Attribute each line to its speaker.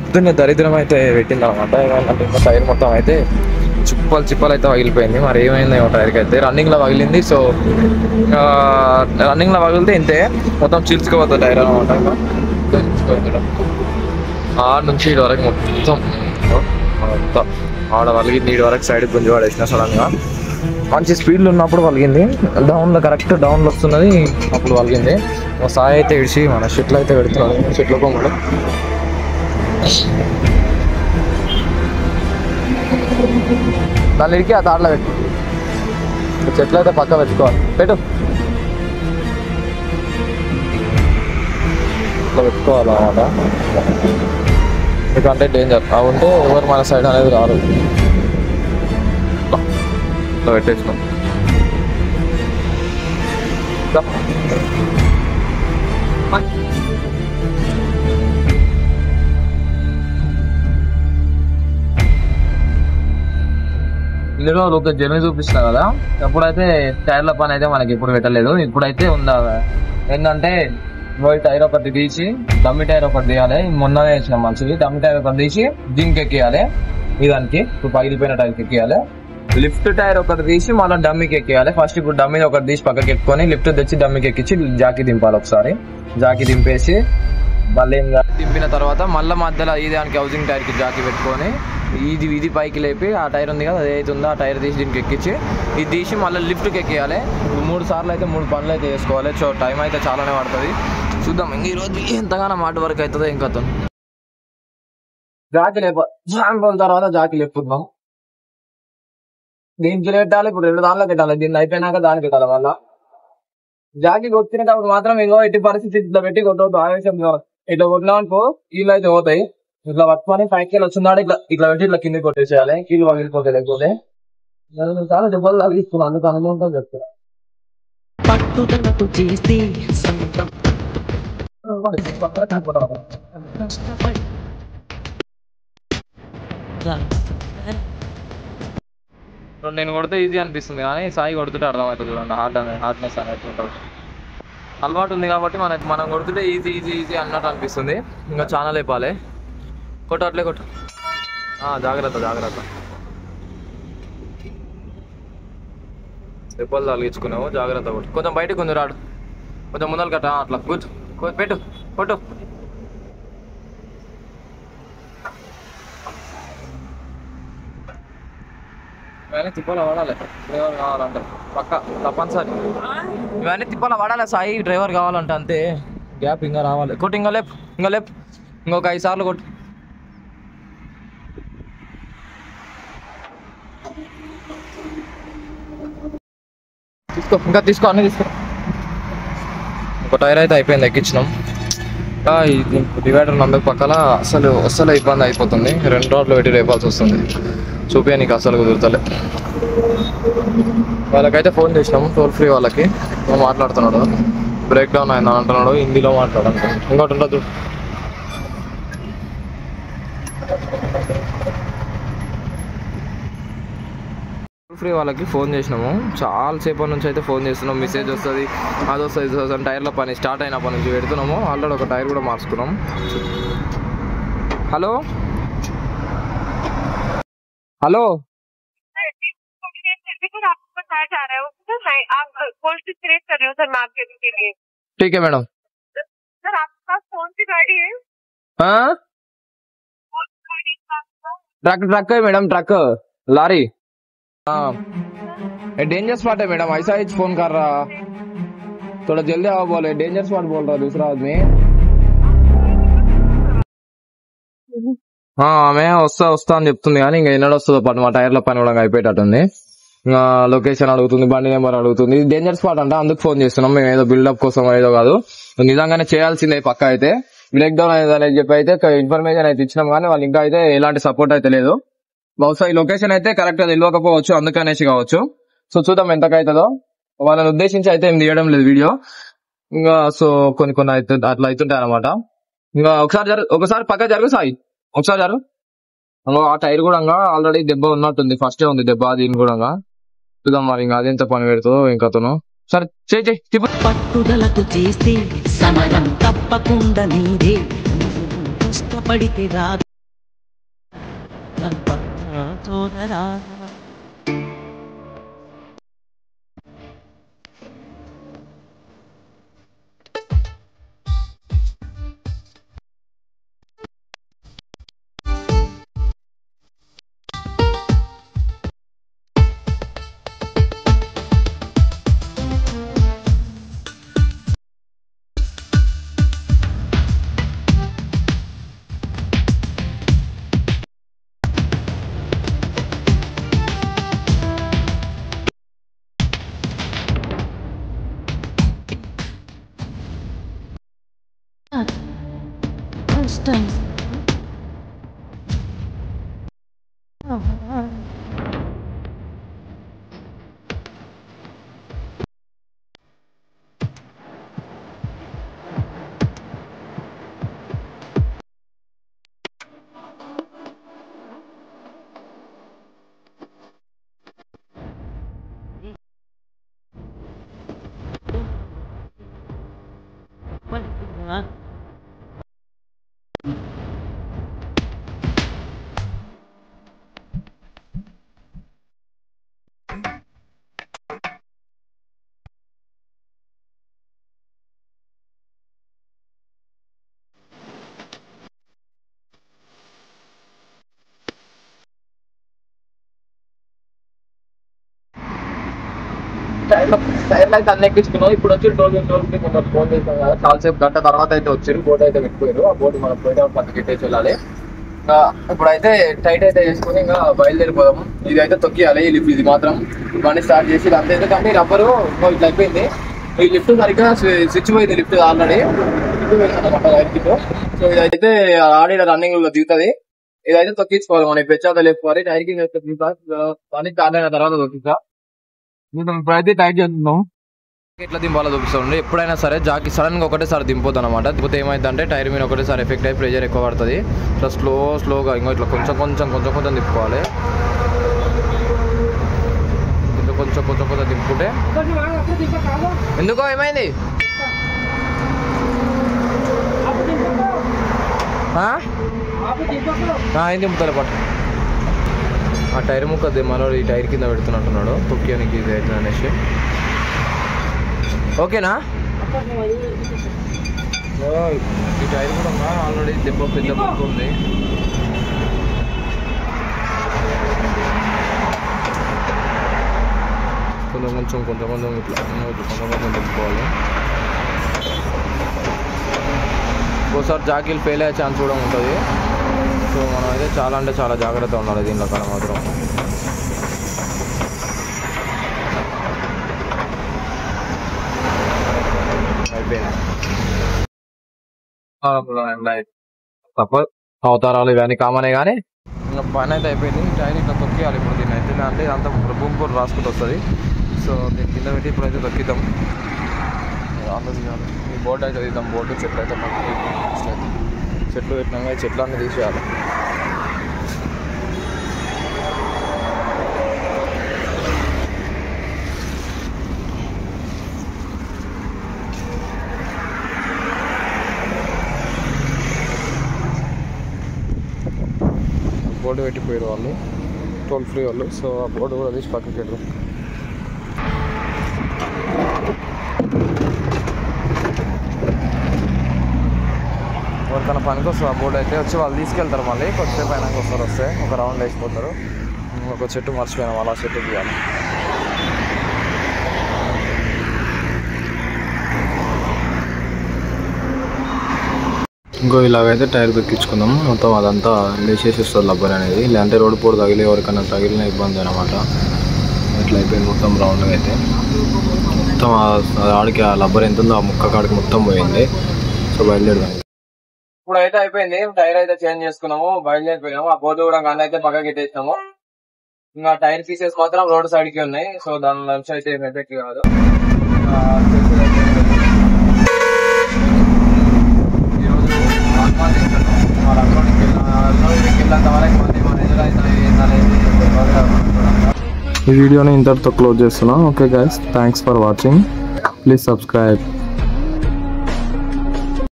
Speaker 1: పొద్దున్నే దరిద్రం అయితే పెట్టింది అనమాట. ఏమైందంటే ఇంకా టైర్ మొత్తం అయితే చిప్పలు అయితే పగిలిపోయింది. మరి ఏమైంది ఏమో టైర్కి అయితే రన్నింగ్లో పగిలింది. సో రన్నింగ్లో పగిలితే ఇంతే మొత్తం చిల్చుకోవద్దు టైర్ అనమాట. ఆడ నుంచి ఇటు వరకు మొత్తం ఆడ వలిగింది. నీటి వరకు సైడ్ గుంజి పడేసిన సడన్గా మంచి స్పీడ్లో ఉన్నప్పుడు వలిగింది. డౌన్లో కరెక్ట్ డౌన్లో వస్తున్నది అప్పుడు వలిగింది. సాయి అయితే ఇడిచి మన షెట్లు అయితే పెడుతున్నాడు. షెట్లు కొమ్మడు దాన్ని ఇడికి ఆ తాడలో పెట్టు. చెట్లు అయితే పక్క పెట్టుకోవాలి. పెట్టు ఇట్లా పెట్టుకోవాలన్నమాట. ఎందుకంటే డేంజర్ అవి ఉంటే ఎవరు మన సైడ్ అనేది రారు. ఇట్లా పెట్టేసినాం. ఇందులో ఒక జర్నీ చూపిస్తున్నా కదా, ఎప్పుడైతే టైర్ల పని అయితే మనకి ఎప్పుడు పెట్టలేదు. ఇప్పుడైతే ఉందా ఏంటంటే టైర్ ఒకటి తీసి డమ్మి టైర్ ఒకటి తీయాలి. మొన్ననే వేసినాం మంచిది. డమ్మి టైర్ ఒకటి తీసి దీనికి ఎక్కియాలి. దానికి ఇప్పుడు పగిలిపోయిన టైర్కి ఎక్కియాలి. లిఫ్ట్ టైర్ ఒకటి తీసి మళ్ళీ డమ్మికి ఎక్కియాలి. ఫస్ట్ ఇప్పుడు డమ్మిని ఒకటి తీసి పక్కకి ఎక్కుకొని లిఫ్ట్ తెచ్చి డమ్మికి ఎక్కించి జాకీ దింపాలి. ఒకసారి జాకీ దింపేసి మళ్ళీ దింపిన తర్వాత మళ్ళీ మధ్యలో ఈ దానికి హౌసింగ్ టైర్కి జాకీ పెట్టుకొని ఇది పైకి లేపి ఆ టైర్ ఉంది కదా అదైతే ఉందో ఆ టైర్ తీసి దీనికి ఎక్కించి ఇది తీసి మళ్ళీ లిఫ్ట్కి ఎక్కియాలి. 3 సార్లు అయితే 3 పనులు అయితే చేసుకోవాలి. సో టైం అయితే చాలానే పడుతుంది. చూద్దాం ఇంక ఈరోజు ఎంతగానో మాట వరకు అవుతుందో ఇంకా జాకీ లేప తర్వాత జాకీ లేపుతున్నాం. దీనికి పెట్టాలి. ఇప్పుడు 2 దానిలో పెట్టాలి. దీన్ని అయిపోయినాక దానికి పెట్టాలి. మళ్ళీ జాకీ కొట్టినప్పుడు మాత్రం ఇంకో ఎట్టి పరిస్థితి ఇట్లా పెట్టి కొట్టవద్దు. ఆవేశం ఇట్లా కొట్టినామనుకో కీళ్ళు అయితే పోతాయి. ఇట్లా పట్టుకొని పైకి వచ్చిందాడు ఇట్లా పెట్టి ఇట్లా కింద కొట్టేసేయాలి. కీళ్ళు పగిలిపోతాయి. లేకపోతే చాలా దెబ్బలు తగిలిస్తున్నాను. అందుకు అనుభవంతో చెప్తాను. నేను కొడితే ఈజీ అనిపిస్తుంది కానీ సాయి కొడుతుంటే అర్థమవుతుంది. చూడండి హార్డ్నెస్ అనేది అలవాటు ఉంది కాబట్టి మనం కొడుతుంటే ఈజీ అన్నట్టు అనిపిస్తుంది. ఇంకా చాలా లేపాలి. కొట్టు అట్లే కొట్టు. జాగ్రత్త దెబ్బలు తగిలించుకున్నావు. జాగ్రత్త కొట్టు. కొంచెం బయటకు ఉంది రాడు. కొంచెం ముందలు కట్ట అట్లా కూర్చో పెట్టు కొట్టు. ఇవన్నీ తిప్పలో వాడాలి. డ్రైవర్ కావాలంటే పక్క తప్పనిసరి ఇవన్నీ తిప్పలో వాడాలి. సాయి డ్రైవర్ కావాలంటే అంతే. గ్యాప్ ఇంకా రావాలి. కొట్టు ఇంకా లేపు ఇంకొక 5 సార్లు కొట్టు. తీసుకో అన్నీ తీసుకో. ఒక టైర్ అయితే అయిపోయింది. ఎక్కించినాం. డివైడర్ నందుకు పక్కల అసలు ఇబ్బంది అయిపోతుంది. 2 రోడ్లు పెట్టి రేపాల్సి వస్తుంది. చూపే నీకు అసలు కుదురుతలే. వాళ్ళకైతే ఫోన్ చేసినాము. టోల్ ఫ్రీ వాళ్ళకి మాట్లాడుతున్నాడు. బ్రేక్ డౌన్ అయిందని అంటున్నాడు. హిందీలో మాట్లాడాలి. ఇంకోటి ఉండదు. టోల్ ఫ్రీ వాళ్ళకి ఫోన్ చేసినాము. చాలాసేపటి నుంచి అయితే ఫోన్ చేస్తున్నాం. మెసేజ్ వస్తుంది, అది వస్తుంది. టైర్ల పని స్టార్ట్ అయినప్పటి నుంచి పెడుతున్నాము. ఆల్రెడీ ఒక టైర్ కూడా మార్చుకున్నాం. హలో ठीक है मैडम.
Speaker 2: सर आपके पास कौन सी गाड़ी है?
Speaker 1: हाँ ट्रक है मैडम. ट्रक लारी. हाँ डेंजर स्पॉट है मैडम. ऐसा ही फोन कर रहा. थोड़ा जल्दी आओ. बोले डेंजर स्पॉट बोल रहा दूसरा आदमी. ఆమె వస్తా అని చెప్తుంది కానీ ఇంకా ఎన్నడూ వస్తుందో పాటు మా టైర్ల పని కూడా అయిపోయేటట్టుంది. లొకేషన్ అడుగుతుంది, బండి నెంబర్ అడుగుతుంది. డేంజర్ స్పాట్ అంట, అందుకు ఫోన్ చేస్తున్నాం. మేము ఏదో బిల్డప్ కోసం ఏదో కాదు, నిజంగానే చేయాల్సిందే పక్క. అయితే బ్రేక్ డౌన్ అనేది చెప్పి అయితే ఇన్ఫర్మేషన్ అయితే ఇచ్చినాం కానీ వాళ్ళు ఇంకా అయితే ఎలాంటి సపోర్ట్ అయితే లేదు. బహుశా ఈ లొకేషన్ అయితే కరెక్ట్ గా తెలియకపోవచ్చు, అందుకనేసి కావచ్చు. సో చూద్దాం ఎంతకైతుందో. వాళ్ళని ఉద్దేశించి అయితే ఏం తీయడం లేదు వీడియో ఇంకా. సో కొన్ని అయితే అట్లా అవుతుంటాయి అనమాట. ఇంకా ఒకసారి పక్క జరుగు సాయి, ఒకసారి జరుగు. ఆ టైర్ కూడా ఆల్రెడీ దెబ్బ ఉన్నట్టుంది, ఫస్టే ఉంది దెబ్బ. దీని కూడా చూద్దాం మరి ఇంకా అదెంత పని పెడుతుందో ఇంకతను. సరే చేయి. పట్టుదలకు చేస్తే సమయం తప్పకుండా నీదే, కష్టపడితే రాదు. టైర్లు అయితే అన్ని ఎక్కించుకున్నాం. ఇప్పుడు వచ్చి కొంచెం ఫోన్ చేసాం కదా, చాలాసేపు గంట తర్వాత అయితే వచ్చారు. బోట్ అయితే పెట్టిపోయారు. ఆ బోట్ మనం పోయేటప్పుడు పక్కకి పెట్టేసి వెళ్ళాలి. ఇంకా ఇప్పుడైతే టైట్ అయితే చేసుకుని ఇంకా బయలుదేరిపోదాము. ఇది అయితే తొక్కియాలి ఈ లిఫ్ట్. ఇది మాత్రం బండి స్టార్ట్ చేసి అంతే, ఎందుకంటే రబ్బరు ఇట్లా అయిపోయింది. ఈ లిఫ్ట్ సరిగ్గా స్విచ్ పోయింది. లిఫ్ట్ ఆల్రెడీ సో ఇదైతే ఆడి రన్నింగ్ లో దిగుతుంది. ఇదైతే తొక్కించుకోవాలి మనం. పెచ్చాక లేపుకోవాలి. టైర్కి పని స్టార్ట్ అయిన తర్వాత తొక్కిస్తా. ఇప్పుడైతే టైట్ చేస్తున్నాం. ఎట్లా దింపాలో చూపిస్తుంది. ఎప్పుడైనా సరే జాకి సడన్గా ఒకటేసారి దింపొద్దు అనమాట. దిగిపోతే ఏమైందంటే టైర్ మీద ఒకటేసారి ఎఫెక్ట్ అయ్యి ప్రెషర్ ఎక్కువ పడుతుంది. ఇట్లా స్లోగా ఇంకో ఇట్లా కొంచెం తిప్పుకోవాలి. ఇట్లా కొంచెం దింపుకుంటే. ఎందుకో ఏమైంది? ఏం దింపుతారు పట్టు. ఆ టైర్ ముక్క మనోడు ఈ టైర్ కింద పెడుతున్నట్టున్నాడు తొక్కియానికి ఇది అయితే అనేసి. ఓకేనా? ఈ టైర్ కూడా ఆల్రెడీ పెద్ద ముక్క ఉంది. కొంచెం ఇట్లా కొంచెం తిప్పుకోవాలి. ఒకసారి జాకీలు ఫెయిల్ అయ్యే ఛాన్స్ కూడా ఉంటుంది. సో మనం అయితే చాలా జాగ్రత్త ఉండాలి దీనిలో కాడ మాత్రం. తప్ప అవతారాలు ఇవన్నీ కామనే కానీ ఇంకా పని అయితే అయిపోయింది. టైర్ ఇట్లా తొక్కియాలి ఇప్పుడు దీన్ని అయితే. అంటే అంత భూమి రాసుకుంటూ వస్తుంది. సో దీని కింద పెట్టి ఇప్పుడైతే తొక్కిద్దాం. ఈ బోర్డు అయితే తీద్దాం. బోర్డు చెట్లు అయితే చెట్లు పెట్టినాక చెట్లు అన్నీ తీసేయాలి. బోర్డు పెట్టిపోయారు వాళ్ళు, టోల్ ఫ్రీ వాళ్ళు. సో ఆ బోర్డు కూడా తీసి పక్కకి వెళ్ళరు. తన పనికి వస్తుంది ఆ బోర్డు అయితే. వచ్చి వాళ్ళు తీసుకెళ్తారు. మళ్ళీ కొద్దిసేపు అయినాక వస్తే ఒక రౌండ్ వేసిపోతారు. ఒక చెట్టు మర్చిపోయినాం, అలా చెట్టు తీయాలి. ఇంకో ఇలాగైతే టైర్ దొక్కించుకుందాం. మొత్తం అదంతా లేచేసి వస్తుంది రబ్బర్ అనేది. లేదంటే రోడ్డు పోడు తగిలి ఎవరికైనా తగిలిన ఇబ్బంది అనమాట. ఇట్లా అయిపోయింది మొత్తం రౌండ్గా అయితే. మొత్తం ఆడికి ఆ రబ్బర్ ఎంత ఉందో ఆ ముక్క కాడికి మొత్తం పోయింది. సో బయలుదేరదాం. ఇప్పుడు అయితే అయిపోయింది. టైర్ అయితే చేంజ్ చేసుకున్నాము, బయలుదేరిపోయినాము. ఆ బోర్డు కూడా గన్ అయితే పక్కకి పెట్టేసినాము. ఇంకా టైర్ పీసెస్ మాత్రం రోడ్ సైడ్ కి ఉన్నాయి. సో దాని లంచ్ అయితే ఎఫెక్ట్ కాదు. ఈ వీడియోని ఇంతటితో క్లోజ్ చేస్తున్నా. Okay guys, thanks for watching. Please subscribe.